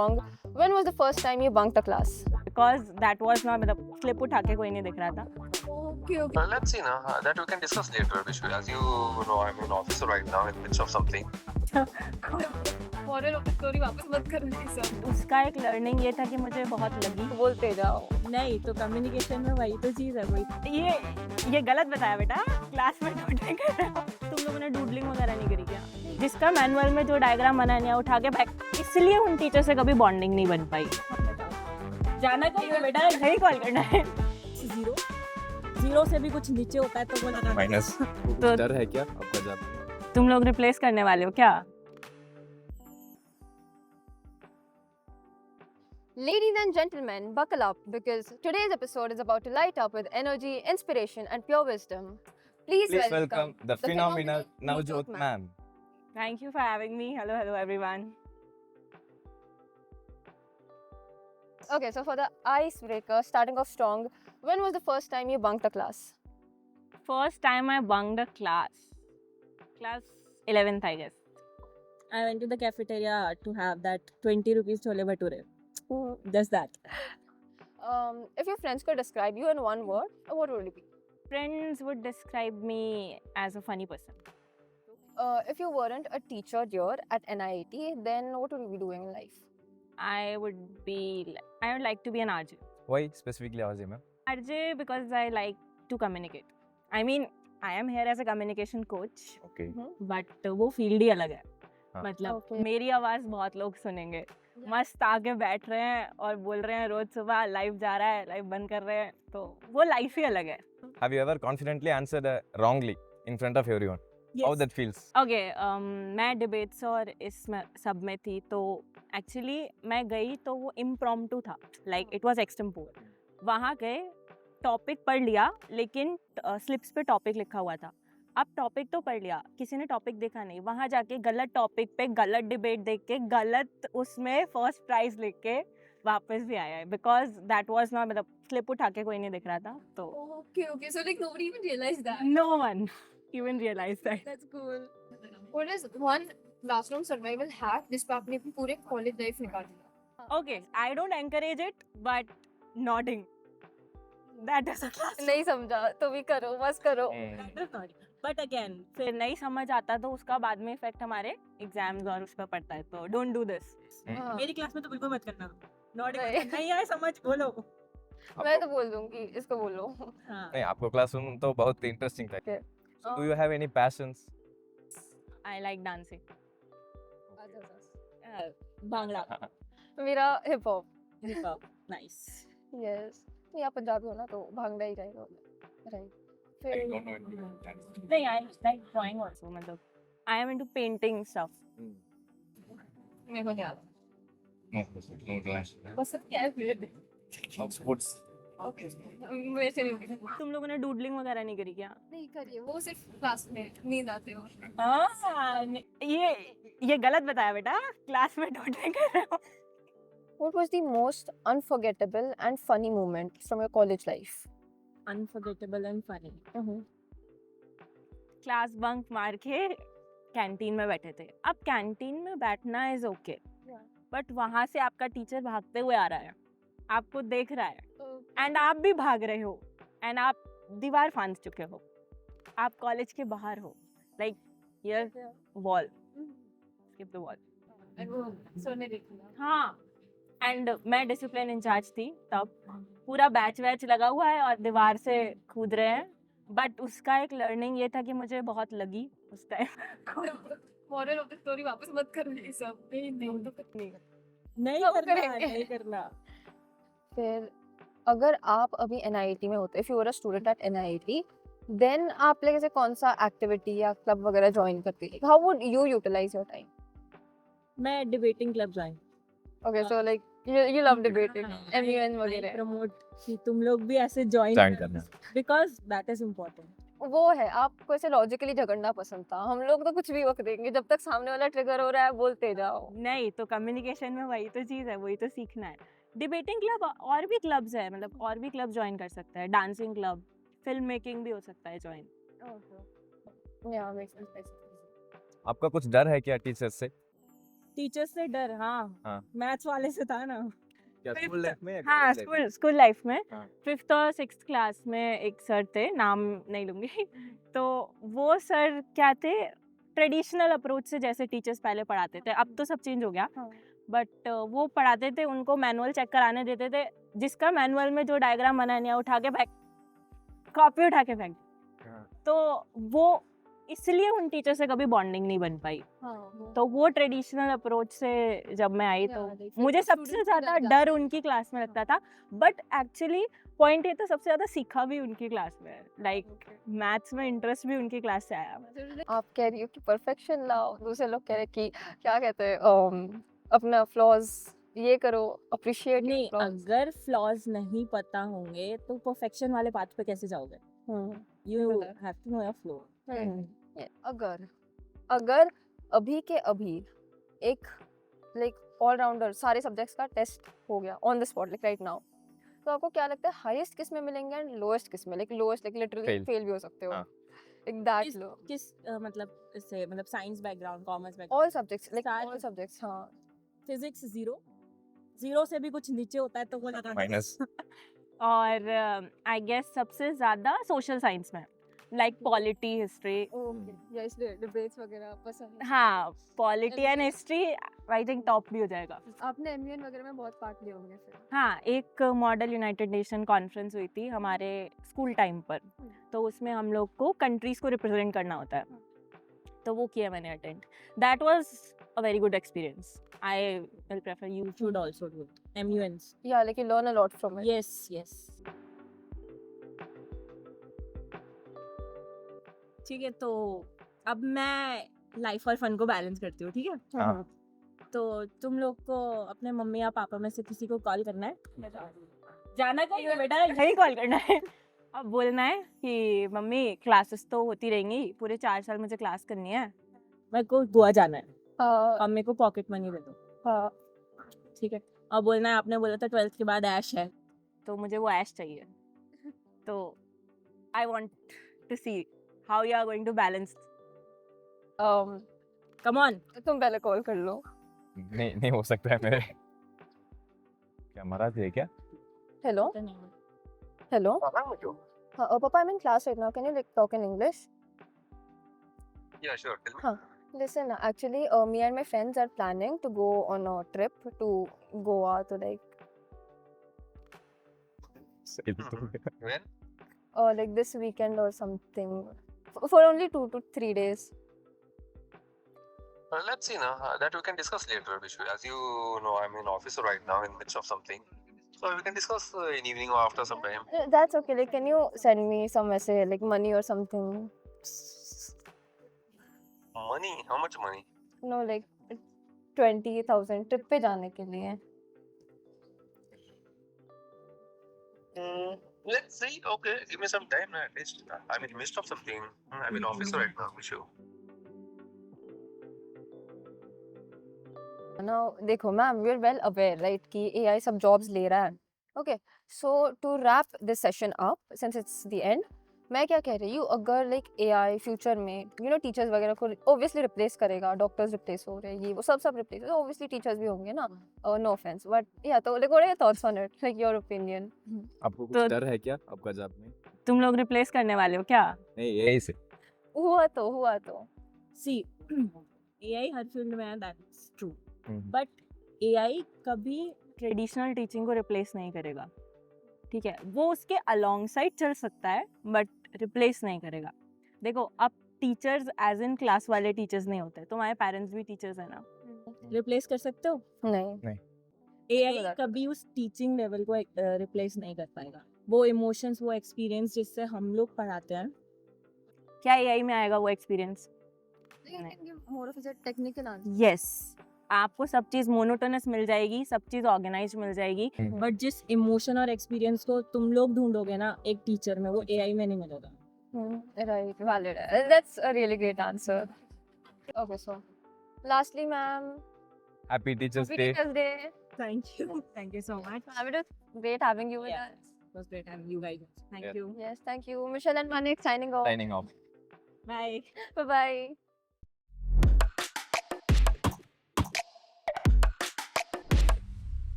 wrong. When was the first time you bunked a class? Because that was not मतलब slip उठा के कोई नहीं दिख रहा था. Okay. Let's see now. That we can discuss later, Vishnu. As you know, I'm an officer right now in the midst of something. Moral of the story वापस मत करना सब. उसका एक learning ये था कि मुझे बहुत लगी. बोलते जाओ. नहीं तो communication में वही तो चीज़ है वही. ये गलत बताया बेटा. क्लास में डूडलिंग कर रहे हो. तुम लोगों ने डूडलिंग वगैरह नहीं करी क्या? जिसका मैनुअल में जो डायग्राम बनाया नहीं उठा के बैक. इसलिए उन टीचर से कभी बॉन्डिंग नहीं बन पाई. जाना कहीं है बेटा, नहीं कॉल करना है. जीरो से भी कुछ नीचे होता है तो वो लगा माइनस. तो डर है क्या आपका जब तुम लोग रिप्लेस करने वाले हो क्या? Ladies and gentlemen, buckle up because today's episode is about to light up with energy, inspiration, and pure wisdom. Please welcome the phenomenal Navjot ma'am. Thank you for having me. Hello everyone. Okay, so for the icebreaker, starting off strong, when was the first time you bunked a class? First time I bunked a class 11th I guess. I went to the cafeteria to have that 20 rupees chole bhature. Just that. If your friends could describe you in one word, what would it be? Friends would describe me as a funny person. If you weren't a teacher here at NIT, then what would you be doing in life? I would like to be an RJ. Why specifically RJ ma'am? RJ because I like to communicate. I mean, I am here as a communication coach, Okay. but वो field ही अलग है. हाँ. मतलब Okay. मेरी आवाज़ बहुत लोग सुनेंगे. मस्त आके बैठ रहे हैं और बोल रहे हैं रोज सुबह लाइव जा रहा है, लाइव बंद कर रहे हैं, तो वो लाइफ ही अलग है. Have you ever confidently answered wrongly in front of everyone? How that feels? Okay, मैं डिबेट्स और इस सब में थी, तो एक्चुअली मैं गई तो वो इम्प्रॉम्प्टू था, लाइक इट वाज एक्सटेम्पोर. वहाँ गए, टॉपिक पढ़ लिया, लेकिन स्लिप्स पे टॉपिक लिखा हुआ था. अब टॉपिक तो पढ़ लिया, किसी ने टॉपिक देखा नहीं, वहाँ जाके गलत टॉपिक पे गलत डिबेट देख के गलत उसमें फर्स्ट प्राइज लिख के वापस भी आया है. बिकॉज दैट वाज नॉट मतलब स्लिप उठा के कोई नहीं दिख रहा था, तो Okay. So like nobody even realized that. No one even realize that. That's cool. What is one classroom survival hack जिसपे आपने अपनी पूरे college life निकाल दिया? Okay, I don't encourage it but nothing that is a class. नहीं समझा तो भी करो, बस करो. बट अगेन फिर नहीं समझ आता तो उसका बाद में इफेक्ट हमारे एग्जाम्स और उस पर पड़ता है, तो डोंट डू दिस. हाँ. मेरी क्लास में तो बिल्कुल मत करना. नहीं. नहीं आए समझ बोलो. मैं तो बोल दूंगी, इसको बोलो. नहीं, आपको क्लासरूम तो बहुत इंटरेस्टिंग था. Okay. So do you have any passions? I like dancing. Bhangra. मेरा हिप हॉप. नाइस. यस. नहीं आप पंजाबी हो ना तो भांगड़ा ही रहेगा. राइट. फिर नहीं, आई लाइक ड्राइंग आल्सो. मतलब I am into painting stuff. मेरे को नहीं आता. No. पसंद क्या है फिर? Sports. ओके. मेरे से नहीं. तुम लोगों ने डूडलिंग वगैरह नहीं करी क्या? नहीं करिए, वो सिर्फ क्लास में नींद आते हो. हाँ, ये गलत बताया बेटा. क्लास में डूडलिंग कर रहे हो. What was the most unforgettable and funny moment from your college life? Unforgettable and funny. Class bunk मार के कैंटीन में बैठे थे. अब कैंटीन में बैठना इज ओके, बट वहाँ से आपका टीचर भागते हुए आ रहा है, आपको देख रहा है, एंड आप भी भाग रहे हो, एंड आप दीवार फांद चुके हो, आप कॉलेज के बाहर हो, like here wall, skip the wall. सोने देखना. हाँ, एंड मैं डिसिप्लिन इंचार्ज थी तब. पूरा बैच लगा हुआ है और दीवार से कूद रहे हैं, बट उसका एक लर्निंग ये था कि मुझे बहुत लगी उस time. Moral of the story वापस मत करना ये सब. नहीं तो कुछ नहीं. नहीं अब करना, करेंगे. नहीं करना. फिर अगर आप अभी NIT में होते, if you were a student at NIT, then आप लोग ऐसे कौन सा एक्टिविटी या क्लब वगैरह ज्वाइन करते? How would you utilize your time? मैं debating club join. Okay, so like you love debating, MUN वगैरह. प्रमोट कि तुम लोग भी ऐसे ज्वाइन Join करना. Because that is important. वो है, आपको ऐसे लॉजिकली झगड़ना पसंद था. हम लोग तो कुछ भी वक्त देंगे, जब तक सामने वाला ट्रिगर हो रहा है बोलते जाओ. नहीं तो कम्युनिकेशन में वही तो चीज़ है, वही तो सीखना है. डिबेटिंग क्लब और भी क्लब्स है, मतलब और भी क्लब ज्वाइन कर सकता है. डांसिंग क्लब, फिल्म मेकिंग भी हो सकता है ज्वाइन. Yeah, makes sense. आपका कुछ डर है क्या टीचर से? टीचर्स से डर, हाँ हाँ। मैथ्स वाले से था ना। क्या Fifth- स्कूल लाइफ में या हाँ college life में? स्कूल लाइफ में हाँ। 5th और 6th क्लास में एक सर थे, नाम नहीं लूंगी। तो वो सर क्या थे, ट्रेडिशनल अप्रोच से जैसे टीचर्स पहले पढ़ाते थे, अब तो सब चेंज हो गया, बट वो पढ़ाते थे, उनको मैनुअल चेक कराने देते थे, जिसका मैनुअल में जो डायग्राम बना नहीं है उठा के फेंक, कॉपी उठा के फेंक। हाँ। तो वो इसलिए उन टीचर से कभी बॉन्डिंग नहीं बन पाई। तो वो ट्रेडिशनल अप्रोच से जब मैं आई तो मुझे सबसे ज्यादा डर उनकी क्लास में लगता था, बट एक्चुअली पॉइंट ये तो सबसे ज्यादा सीखा भी उनकी क्लास में, लाइक मैथ्स में इंटरेस्ट भी उनकी क्लास से आया। आप कह रही हो कि परफेक्शन लाओ, दूसरे लोग कह रहे हैं कि क्या कहते हैं अपना फ्लॉज ये करो, अप्रिशिएट नहीं, अगर फ्लॉज नहीं पता होंगे तो परफेक्शन वाले पाथ पे कैसे जाओगे? यू बिल्कुल। Have to know your flow. अगर अभी के अभी एक लाइक ऑलराउंडर सारे सब्जेक्ट्स का टेस्ट हो गया on the spot like right now, तो आपको क्या लगता है हाईएस्ट किस में मिलेंगे एंड लोएस्ट किस में? Like lowest like literally Fail. Fail भी हो सकते हो, हाँ। Like that low. किस मतलब इससे, मतलब science background, commerce background, all subjects like सारे- ऑल सब्जेक्ट्स। हाँ, फिजिक्स 0 से भी कुछ नीचे होता है तो वो लगा Minus. और आई गेस सबसे ज्यादा सोशल साइंस में, लाइक पॉलिटी, हिस्ट्री। या इसलिए डिबेट्स वगैरह पसंद है। हाँ, polity and history I think top भी हो जाएगा। आपने एमयूएन वगैरह में बहुत पार्ट लिए होंगे फिर। हाँ, एक मॉडल यूनाइटेड नेशन कॉन्फ्रेंस हुई थी हमारे स्कूल टाइम पर, तो उसमें हम लोग को कंट्रीज को रिप्रेजेंट करना होता है, तो वो किया मैंने attend. That was a very good experience. I will prefer you should also do MUNs। या like you learn a lot from it. Yes. ठीक है, तो अब मैं लाइफ और फन को बैलेंस करती हूँ, ठीक है? हाँ। तो तुम लोग को अपने मम्मी या पापा में से किसी को कॉल करना है, जाना कहीं है बेटा, यही कॉल करना है। अब बोलना है कि मम्मी क्लासेस तो होती रहेंगी, पूरे 4 साल मुझे क्लास करनी है, मेरे को गोवा जाना है, अब मेरे को पॉकेट मनी दे दो। हाँ, ठीक है। अब बोलना है आपने बोला था 12th के बाद ऐश है, तो मुझे वो ऐश चाहिए। तो I want to see how you are going to balance. Come on. तुम पहले कॉल कर लो। नहीं हो सकता है मेरे। क्या महाराज है क्या? Hello hello. हाँ पापा, I am in class right now, can you like talk in English? Yeah, sure. Tell me. Listen, actually, me and my friends are planning to go on a trip to Goa to like सही तो है। When? like this weekend or something for only 2 to 3 days. Let's see now. That we can discuss later, Vishu. As you know, I'm in office right now in midst of something. So we can discuss in evening or after some time. That's okay. Like, can you send me some message, like money or something? Money? How much money? No, like 20,000 trip पे जाने के लिए. Let's see. Okay, give me some time at least. I'm in midst of something. I'm in office right now, Vishu. Now, देखो ma'am, we are well aware, right, कि AI सब jobs ले रहा है. Okay, so to wrap this session up, since it's the end, मैं क्या कह रही हूँ, अगर लाइक AI फ्यूचर में यू नो टीचर्स वगैरह को ऑब्वियसली रिप्लेस करेगा, डॉक्टर्स रिप्लेस हो रहे हैं, ये वो सब रिप्लेस, ऑब्वियसली टीचर्स भी होंगे ना, नो ऑफेंस, बट या तो like what are your thoughts on it, like your opinion? आपको कुछ तो- डर है क्या आपका जॉब में? तुम लोग रिप्लेस करने वाले हो क्या? नहीं यही से। हुआ तो सी AI हर फील्ड में है, that's true, hmm. But AI कभी ट्रेडिशनल टीचिंग को रिप्लेस नहीं करेगा, ठीक है? वो उसके अलोंग साइड चल सकता है बट रिप्लेस नहीं करेगा। देखो, अब टीचर्स एज इन क्लास वाले टीचर्स नहीं होते, तुम्हारे पेरेंट्स भी टीचर्स है ना, रिप्लेस कर सकते हो? नहीं. AI Exactly. कभी उस टीचिंग लेवल को रिप्लेस नहीं कर पाएगा। वो इमोशंस, वो एक्सपीरियंस जिससे हम लोग पढ़ाते हैं, क्या AI में आएगा वो experience? More of a technical answer. Yes, आपको सब चीज मोनोटोनस मिल जाएगी, सब चीज ऑर्गेनाइज मिल जाएगी, हम्म। बट जिस इमोशन और एक्सपीरियंस को तुम लोग ढूंढोगे ना एक टीचर में, वो AI में नहीं मिलेगा। Right, valid. That's a really great answer. Okay, so lastly, ma'am, Happy Teachers happy Day. Teachers Day. Thank you so much. Ma'am, it was great having you with Yeah. us. It was great having you guys. Thank Yeah. you. Yes, thank you. Michelle and Manik signing off. Signing off. Bye. Bye bye.